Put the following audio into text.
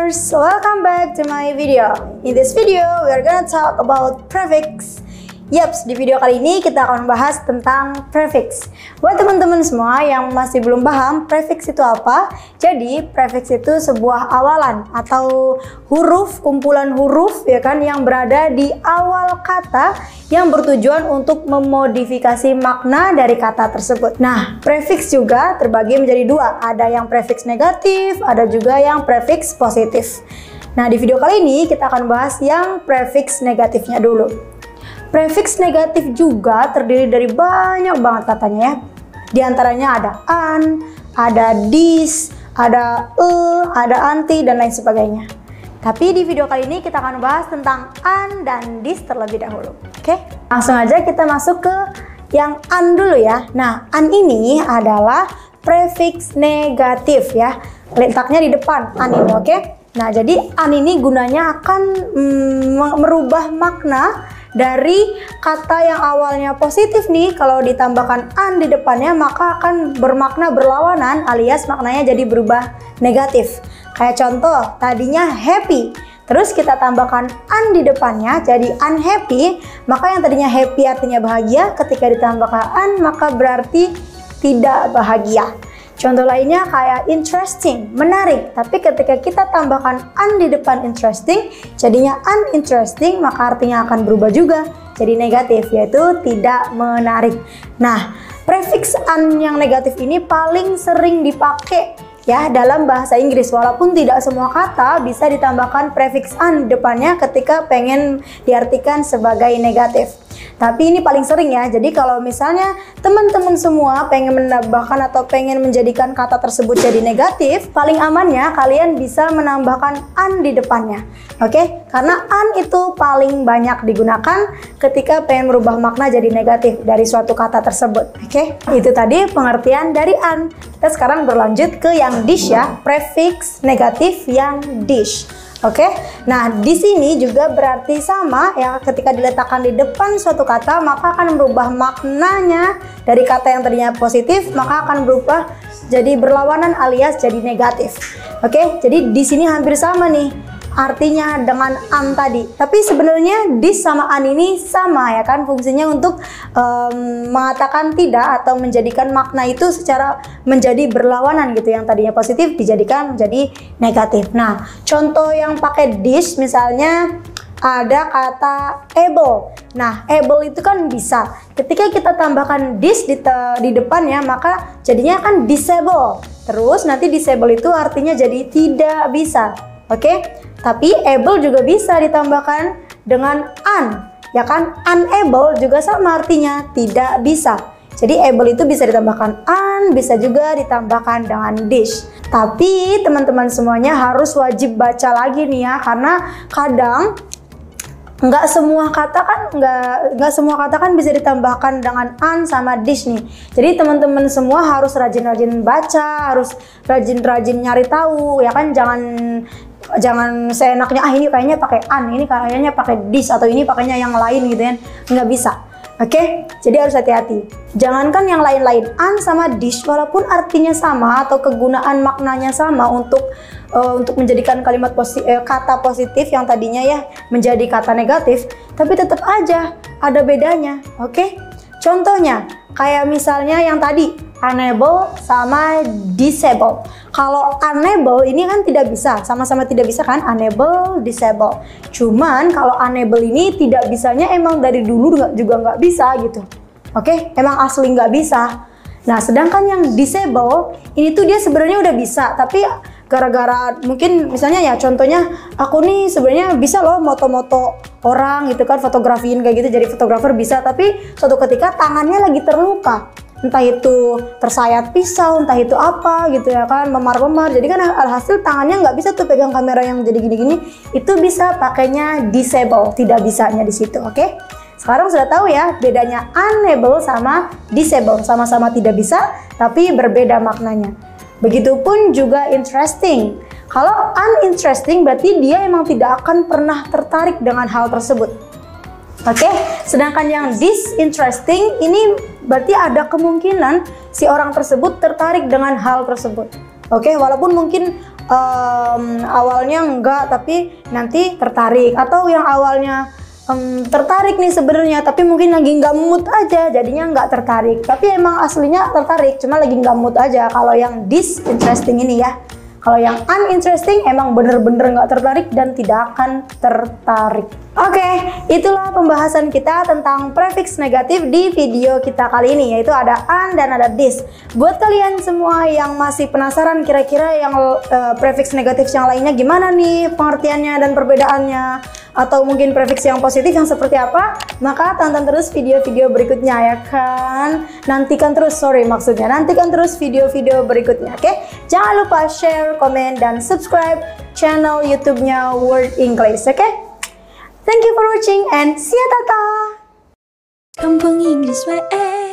learners, welcome back to my video. In this video, we are gonna talk about prefix. Yaps, di video kali ini kita akan membahas tentang prefix. Buat teman-teman semua yang masih belum paham prefix itu apa, jadi prefix itu sebuah awalan atau huruf, kumpulan huruf ya kan, yang berada di awal kata yang bertujuan untuk memodifikasi makna dari kata tersebut. Nah, prefix juga terbagi menjadi dua, ada yang prefix negatif, ada juga yang prefix positif. Nah, di video kali ini kita akan bahas yang prefix negatifnya dulu. Prefix negatif juga terdiri dari banyak banget katanya ya. Di antaranya ada an, ada dis, ada ada anti, dan lain sebagainya. Tapi di video kali ini kita akan bahas tentang an dan dis terlebih dahulu. Oke? Langsung aja kita masuk ke yang an dulu ya. Nah, an ini adalah prefix negatif ya. Letaknya di depan an ini, oke? Nah, jadi an ini gunanya akan merubah makna dari kata yang awalnya positif nih, kalau ditambahkan an di depannya maka akan bermakna berlawanan alias maknanya jadi berubah negatif. Kayak contoh, tadinya happy, terus kita tambahkan an di depannya jadi unhappy, maka yang tadinya happy artinya bahagia, ketika ditambahkan an maka berarti tidak bahagia. Contoh lainnya kayak interesting, menarik, tapi ketika kita tambahkan an di depan interesting, jadinya uninteresting, maka artinya akan berubah juga jadi negatif, yaitu tidak menarik. Nah, prefix an yang negatif ini paling sering dipakai ya dalam bahasa Inggris, walaupun tidak semua kata bisa ditambahkan prefix an di depannya ketika pengen diartikan sebagai negatif. Tapi ini paling sering ya, jadi kalau misalnya teman-teman semua pengen menambahkan atau pengen menjadikan kata tersebut jadi negatif, paling amannya kalian bisa menambahkan an di depannya. Oke? Karena an itu paling banyak digunakan ketika pengen merubah makna jadi negatif dari suatu kata tersebut. Oke? Itu tadi pengertian dari an. Kita sekarang berlanjut ke yang dis ya, prefix negatif yang dis. Oke, nah di sini juga berarti sama ya, ketika diletakkan di depan suatu kata maka akan berubah maknanya dari kata yang tadinya positif maka akan berubah jadi berlawanan alias jadi negatif. Oke, jadi di sini hampir sama nih artinya dengan an tadi, tapi sebenarnya dis sama an ini sama ya kan, fungsinya untuk mengatakan tidak atau menjadikan makna itu secara menjadi berlawanan gitu, yang tadinya positif dijadikan menjadi negatif. Nah, contoh yang pakai dis misalnya ada kata able. Nah, able itu kan bisa. Ketika kita tambahkan dis di depannya maka jadinya kan disable. Terus nanti disable itu artinya jadi tidak bisa. Oke? Tapi able juga bisa ditambahkan dengan un, ya kan? Unable juga sama artinya tidak bisa. Jadi able itu bisa ditambahkan un, bisa juga ditambahkan dengan dis. Tapi teman-teman semuanya harus wajib baca lagi nih ya, karena kadang nggak semua kata kan bisa ditambahkan dengan an sama dis nih. Jadi teman-teman semua harus rajin-rajin baca, harus rajin-rajin nyari tahu ya kan, jangan seenaknya ini kayaknya pakai an, ini kayaknya pakai dis, atau ini pakainya yang lain gitu kan, nggak bisa. Oke, jadi harus hati-hati. Jangankan yang lain-lain, an sama dis walaupun artinya sama atau kegunaan maknanya sama untuk menjadikan kalimat kata positif yang tadinya ya menjadi kata negatif, tapi tetap aja ada bedanya. Oke, contohnya kayak misalnya yang tadi unable sama disable. Kalau unable ini kan tidak bisa, sama-sama tidak bisa kan, unable, disable. Cuman kalau unable ini tidak bisanya emang dari dulu juga nggak bisa gitu. Oke, emang asli nggak bisa. Nah, sedangkan yang disable ini tuh dia sebenarnya udah bisa, tapi gara-gara mungkin misalnya ya contohnya aku nih sebenarnya bisa loh moto-moto orang gitu kan, fotografiin kayak gitu, jadi fotografer bisa, tapi suatu ketika tangannya lagi terluka, entah itu tersayat pisau, entah itu apa gitu ya kan, memar-memar, jadi kan alhasil tangannya nggak bisa tuh pegang kamera yang jadi gini-gini, itu bisa pakainya disable, tidak bisanya di situ. Oke, sekarang sudah tahu ya bedanya unable sama disable, sama-sama tidak bisa tapi berbeda maknanya. Begitupun juga interesting. Kalau uninteresting berarti dia emang tidak akan pernah tertarik dengan hal tersebut. Oke, sedangkan yang disinteresting ini berarti ada kemungkinan si orang tersebut tertarik dengan hal tersebut. Oke, walaupun mungkin awalnya enggak tapi nanti tertarik, atau yang awalnya tertarik nih sebenarnya tapi mungkin lagi nggak mood aja jadinya nggak tertarik, tapi emang aslinya tertarik cuma lagi nggak mood aja. Kalau yang disinteresting ini ya, kalau yang uninteresting emang bener-bener nggak tertarik dan tidak akan tertarik. Oke, itulah pembahasan kita tentang prefix negatif di video kita kali ini, yaitu ada an dan ada dis. Buat kalian semua yang masih penasaran kira-kira yang prefix negatif yang lainnya gimana nih pengertiannya dan perbedaannya, atau mungkin prefix yang positif yang seperti apa, maka tonton terus video-video berikutnya ya kan. Nantikan terus video-video berikutnya, oke? Jangan lupa share, komen, dan subscribe channel YouTube-nya Word English, oke? Thank you for watching and see ya, tata! Kampung Inggris WE